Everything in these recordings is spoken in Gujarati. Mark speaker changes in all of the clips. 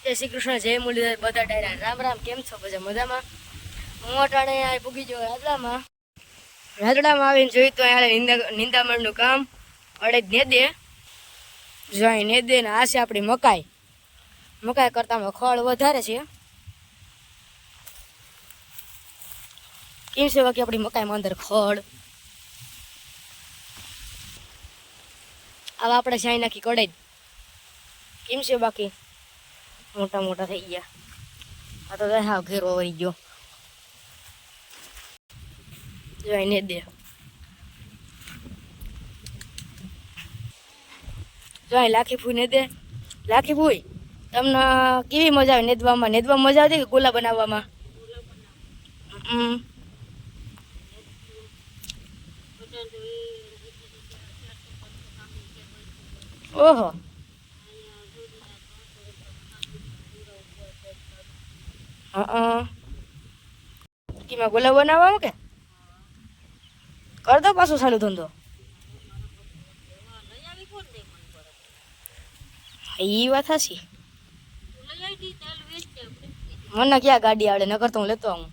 Speaker 1: જય શ્રી કૃષ્ણ, જય મુરલીધર, બધા ડાયરા રામ રામ. કેમ છો બધા મજામાં? હું અટાણે આ પૂગી ગયો રાજડામાં આવીને જોયું તો અહીંયા નિંદામણનું કામ અડદ ને દે જોઈ ને દે ને આ છે આપણી મકાઈ કરતામાં ખળ વધારે છે. કેમ છે બાકી આપણી મકાઈમાં અંદર ખળ આવા આપણે શાઈ નાખી કડે કેમ છે બાકી મોટા મોટા થઈ ગયા. આ તો હા ઘેરો વહી ગયો જોઈને દે જોઈ લાખી ફૂઈ ને દે. લાખી ફૂઈ તમને કેવી મજા આવે નેદવામાં મજા આવતી કે ગોલા બનાવવામાં? ઓહો કેમાં ગોલા બનાવવામાં કે કર દો પાછો ચાલુ ધંધો? એ વાત હાચી. મને ક્યાં ગાડી આવડે નકર તો હું લેતો આવું.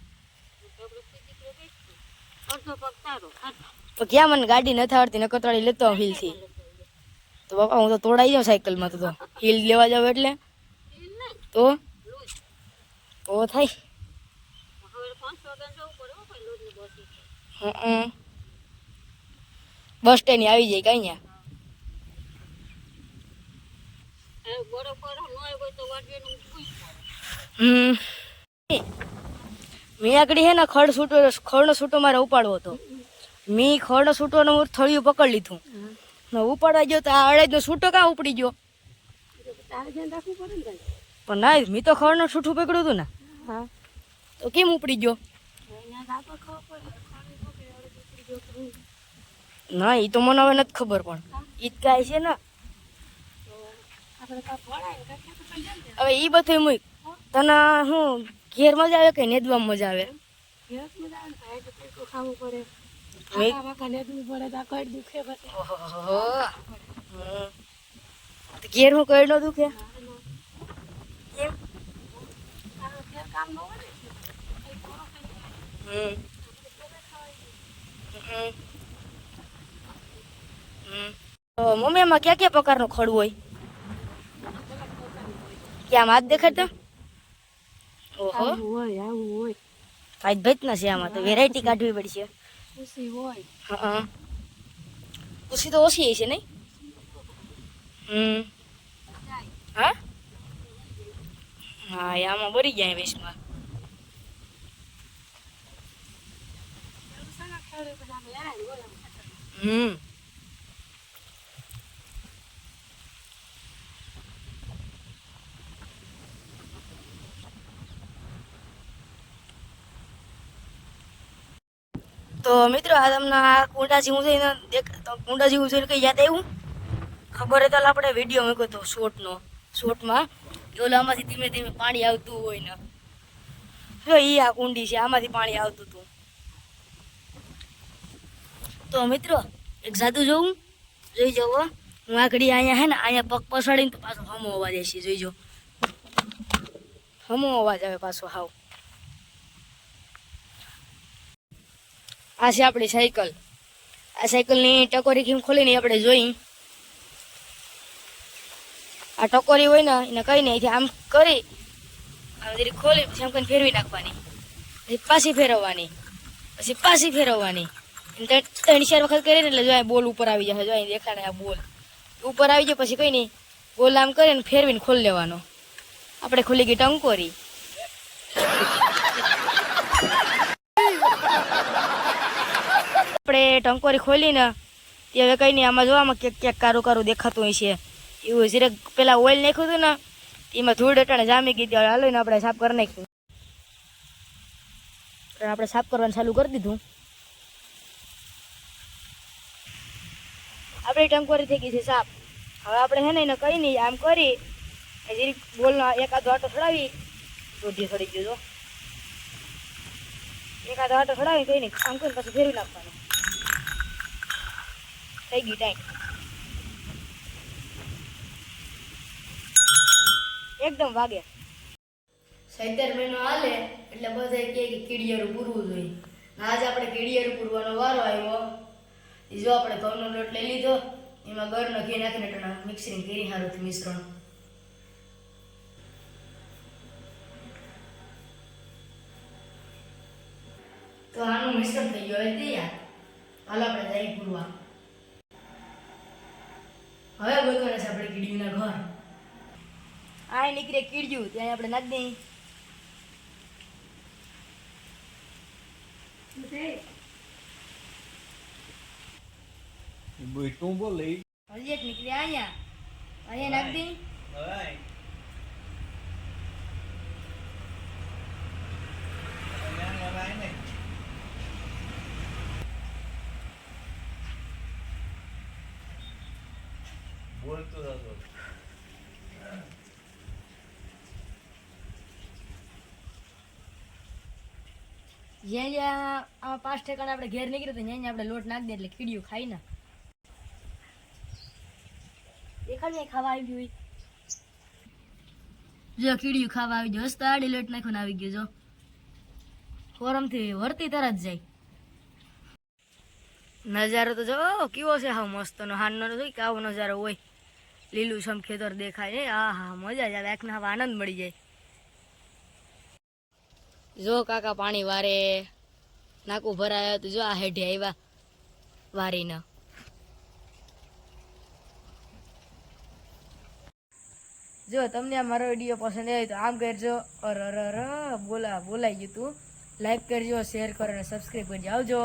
Speaker 1: તો ક્યાં મને ગાડી નથી આવડતી નકર તોડી લેતો આવું હિલ થી. તો બાપા હું તો તોડાઈ જાઉં સાયકલમાં. તો હિલ લેવા જાવ એટલે તો થાય. બસ સ્ટેન્ડ આવી જાય કઈ મેં આગળ હે ને ખડનો છૂટો મારે ઉપાડવો હતો. મેં ખડનો છૂટોનું થળિયું પકડી લીધું. ઉપાડવા ગયો તો આ અડદનો છૂટો કાં ઉપડી ગયો? પણ ના મેં તો ખડનો છૂટું પકડ્યું હતું ને. તો કેમ ઉપડી ગયો? ના એ તો મને હવે નથી ખબર. પણ ઈ કાંઈ છે ને હવે ઈ બધું મૂક. તને શું ઘેર મજા આવે કે નેદવામાં મજા આવે? ઘેર હું કઈ ન દુખે? મમ્મી એમાં ક્યાં ક્યાં પ્રકારનો ખડ હોય? ક્યાં હાથ દેખાડતા? ઓહો ભાઈ ભાઈ ના છે આમાં તો વેરાયટી કાઢવી પડશે. હા ખુશી તો ઓછી છે નહીં? હા હા આમાં બરી જાય વેસ્ટમાં. તો મિત્રો આ તમને આ કુંડા જેવું થઈને કુંડા જેવું થઈને કઈ યાદ આવ્યું? ખબર હતા આપણે વિડીયો મૂક્યો હતો શોર્ટમાં ઓલામાંથી ધીમે ધીમે પાણી આવતું હોય ને જો એ આ કુંડી છે આમાંથી પાણી આવતું હતું. તો મિત્રો એક જાદુ જોઈ જવો. હું આ ઘડી અહીંયા હે ને અહીંયા પગ પસાડીને તો પાછો હમો અવાજ આવે છે. જોઈજો હમો અવાજ આવે પાછો હાવ. આ છે આપણી સાયકલ. આ સાયકલની ટકોરી કેમ ખોલીને આપણે જોઈ. આ ટકોરી હોય ને એને કઈ નહીં આમ કરી આમ જરી ખોલી પછી આમ કઈ ફેરવી નાખવાની, પછી પાછી ફેરવવાની, પછી પાછી ફેરવવાની. 3-4 વખત કરીને એટલે જો બોલ ઉપર આવી જશે. જો દેખાડે આ બોલ ઉપર આવી જાય પછી કઈ નહીં બોલ આમ કરીને ફેરવીને ખોલી લેવાનો. આપણે ખુલી ગઈ ટંકોરી. આપણે ટંકોરી ખોલી ને તે હવે કઈ નહીં આમાં જોવામાં ક્યાંક કારું કારું દેખાતું હોય છે. એવું જરે પેલા ઓઇલ નાખ્યું હતું ને એમાં ધૂળ અટાણે જામી ગઈ. હાલો ને આપણે સાફ કરી નાખ્યું. આપણે સાફ કરવાનું ચાલુ કરી દીધું. આપણી ટંકોરી થઈ ગઈ છે સાફ. હવે આપણે હે ને એને કઈ નહીં આમ કરી જરી બોલનો એકાદો આટો ચડાવી રોઢી ચડી ગયો. એકાદો આટો ચડાવી કઈ નહીં આમ કરીને પછી ફેરવી નાખવાનું. થઈ ગઈ ટાઈમ. એકદમ વાગે. 17 મહિનો હાલે એટલે બધા કહે કે કીડિયારું પૂરવું જોઈએ. આજે આપણે કીડિયારું પૂરવાનો વારો આવ્યો. જો આપણે ઘઉંનો લોટ લઈ લીધો, એમાં ગળનો ઘી નાખીને મિક્સિંગ કરી સારું મિશ્રણ. તો આનું મિશ્રણ થઈ ગયું. હવે તૈયાર. હાલ આપણે જઈ પૂરવા. હવે ગોતવાના છે આપણે કીડીયુંના ઘર. આ નીકળે કીડિયું, ત્યાં આપણે નાખી દઈએ.
Speaker 2: તું બોલે
Speaker 1: હજી એક નીકળે અહીંયા. અહીંયા નાખી દઈએ.
Speaker 2: બોલતો હતો.
Speaker 1: જ્યાં જ્યાં આમાં 5 ઠેકાણે આપણે ઘેર નીકળે તો ત્યાં આપણે લોટ નાખી દે એટલે કીડિયું ખાઈ ના. દેખાડ ને ખાવા આવી ગયું. જો કીડિયું ખાવા આવી ગયું. હસતા આડી લોટ નાખીને આવી ગયો. જો ફોરમથી વરતી તરત જાય. નજારો તો જો કેવો છે, હાવ મસ્તનો. હાનનો તો જોઈ કે આવો નજારો હોય, લીલું છમ ખેતર દેખાય. આ હા મજા જ આવે, આંખને હવે આનંદ મળી જાય. જો કાકા પાણી વારે, નાકું ભરાય તો જો આ હેઠે આવ્યા વારીના. જો તમને આ મારો વિડીયો પસંદ આવે તો આમ કરજો. બોલાઈ ગયું તું. લાઈક કરજો, શેર કરો અને સબસ્ક્રાઈબ કરજો. આવજો.